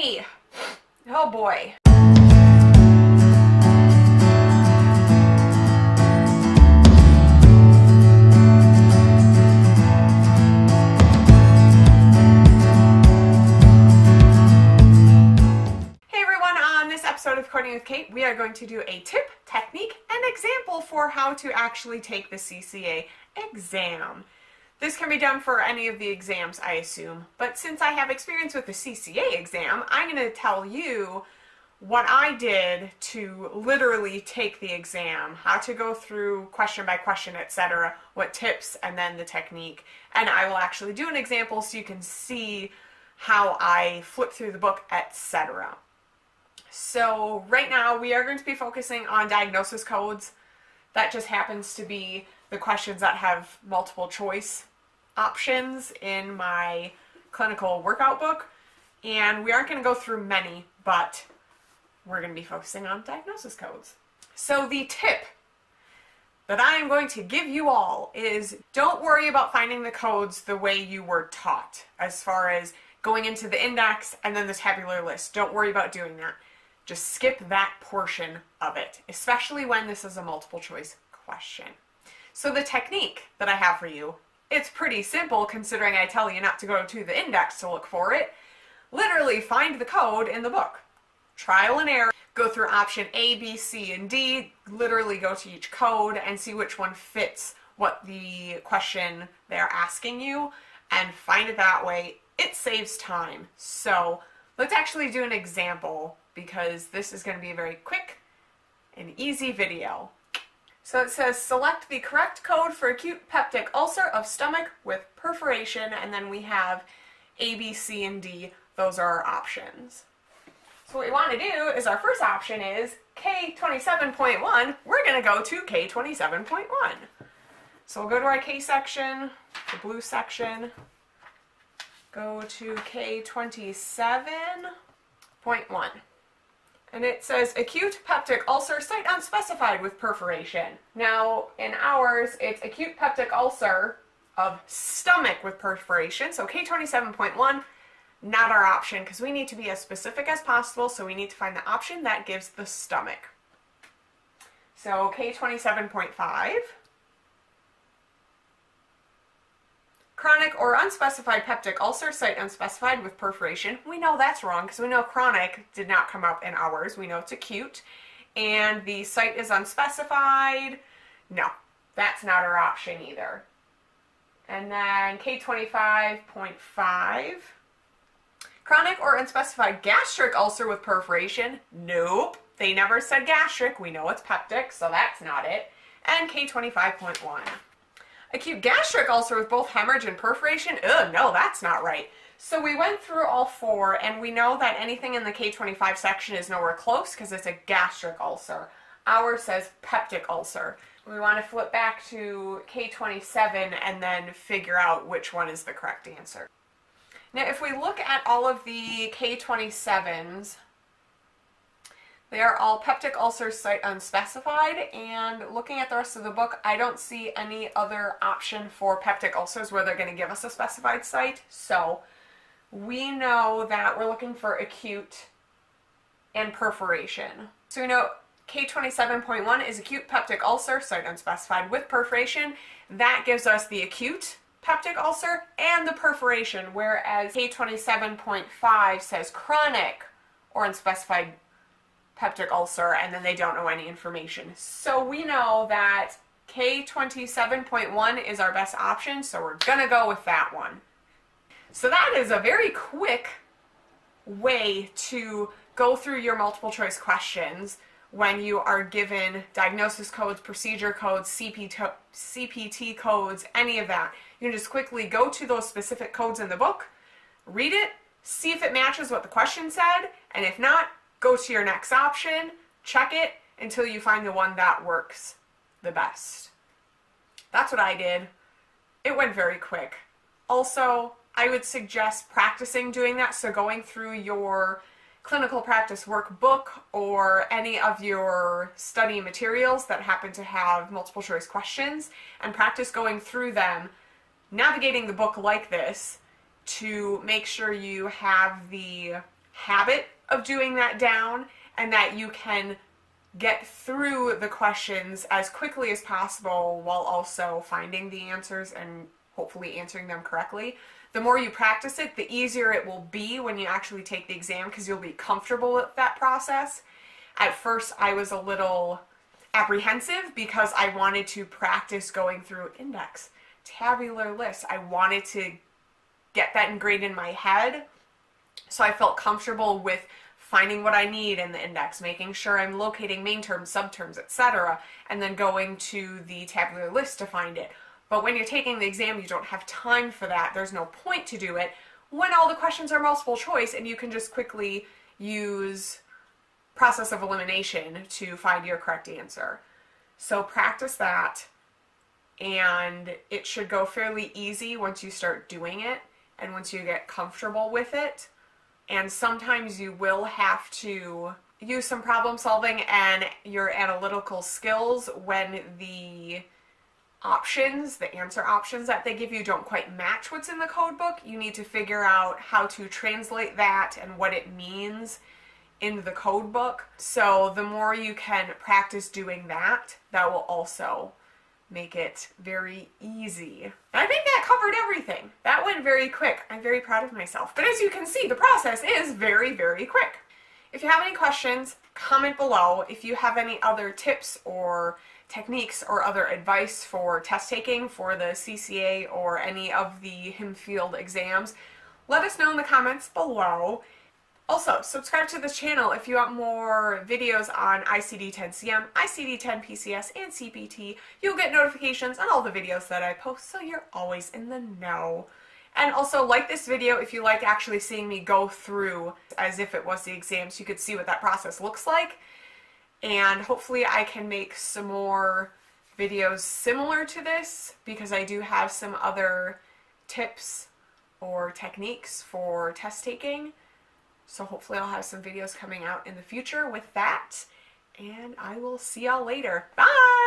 me. Oh boy. Episode of Coding with Kate, we are going to do a tip, technique, and example for how to actually take the CCA exam. This can be done for any of the exams, I assume, but since I have experience with the CCA exam, I'm going to tell you what I did to literally take the exam, how to go through question by question, etc., what tips, and then the technique. And I will actually do an example so you can see how I flip through the book, etc. So right now we are going to be focusing on diagnosis codes. That just happens to be the questions that have multiple choice options in my clinical workout book. And we aren't going to go through many, but we're going to be focusing on diagnosis codes. So the tip that I am going to give you all is don't worry about finding the codes the way you were taught, as far as going into the index and then the tabular list. Don't worry about doing that. Just skip that portion of it, especially when this is a multiple choice question. So the technique that I have for you, it's pretty simple considering I tell you not to go to the index to look for it. Literally find the code in the book. Trial and error. Go through option A, B, C, and D. Literally go to each code and see which one fits what the question they're asking you and find it that way. It saves time. So let's actually do an example, because this is going to be a very quick and easy video. So it says select the correct code for acute peptic ulcer of stomach with perforation, and then we have A, B, C, and D. Those are our options. So what we want to do is our first option is K27.1. We're going to go to K27.1. So we'll go to our K section, the blue section, go to K27.1. And it says acute peptic ulcer site unspecified with perforation. Now in ours it's acute peptic ulcer of stomach with perforation. So K27.1, not our option, because we need to be as specific as possible, so we need to find the option that gives the stomach. So K27.5. Chronic or unspecified peptic ulcer, site unspecified with perforation. We know that's wrong because we know chronic did not come up in ours. We know it's acute. And the site is unspecified. No, that's not our option either. And then K25.5. Chronic or unspecified gastric ulcer with perforation. Nope, they never said gastric. We know it's peptic, so that's not it. And K25.1. Acute gastric ulcer with both hemorrhage and perforation? Ugh, no, that's not right. So we went through all four, and we know that anything in the K25 section is nowhere close because it's a gastric ulcer. Ours says peptic ulcer. We want to flip back to K27 and then figure out which one is the correct answer. Now, if we look at all of the K27s, they are all peptic ulcer site unspecified, and looking at the rest of the book, I don't see any other option for peptic ulcers where they're going to give us a specified site. So we know that we're looking for acute and perforation. So we know K27.1 is acute peptic ulcer site unspecified with perforation. That gives us the acute peptic ulcer and the perforation, whereas K27.5 says chronic or unspecified peptic ulcer, and then they don't know any information. So we know that K27.1 is our best option, so we're gonna go with that one. So that is a very quick way to go through your multiple choice questions when you are given diagnosis codes, procedure codes, CPT codes, any of that. You can just quickly go to those specific codes in the book, read it, see if it matches what the question said, and if not, go to your next option, check it until you find the one that works the best. That's what I did. It went very quick. Also, I would suggest practicing doing that, so going through your clinical practice workbook or any of your study materials that happen to have multiple choice questions, and practice going through them, navigating the book like this to make sure you have the habit of doing that down, and that you can get through the questions as quickly as possible while also finding the answers and hopefully answering them correctly. The more you practice it, the easier it will be when you actually take the exam, because you'll be comfortable with that process. At first, I was a little apprehensive because I wanted to practice going through index, tabular lists. I wanted to get that ingrained in my head, so I felt comfortable with finding what I need in the index, making sure I'm locating main terms, subterms, etc., and then going to the tabular list to find it. But when you're taking the exam, you don't have time for that. There's no point to do it when all the questions are multiple choice, and you can just quickly use process of elimination to find your correct answer. So practice that, and it should go fairly easy once you start doing it and once you get comfortable with it. And sometimes you will have to use some problem solving and your analytical skills when the options, the answer options that they give you, don't quite match what's in the code book. You need to figure out how to translate that and what it means in the code book. So the more you can practice doing that, that will also make it very easy. I think that covered everything. That went very quick. I'm very proud of myself. But as you can see, the process is very, very quick. If you have any questions, comment below. If you have any other tips or techniques or other advice for test taking for the CCA or any of the HIM field exams, let us know in the comments below. Also, subscribe to this channel if you want more videos on ICD-10-CM, ICD-10-PCS, and CPT. You'll get notifications on all the videos that I post, so you're always in the know. And also, like this video if you like actually seeing me go through as if it was the exam, so you could see what that process looks like. And hopefully I can make some more videos similar to this, because I do have some other tips or techniques for test taking. So hopefully I'll have some videos coming out in the future with that, and I will see y'all later. Bye!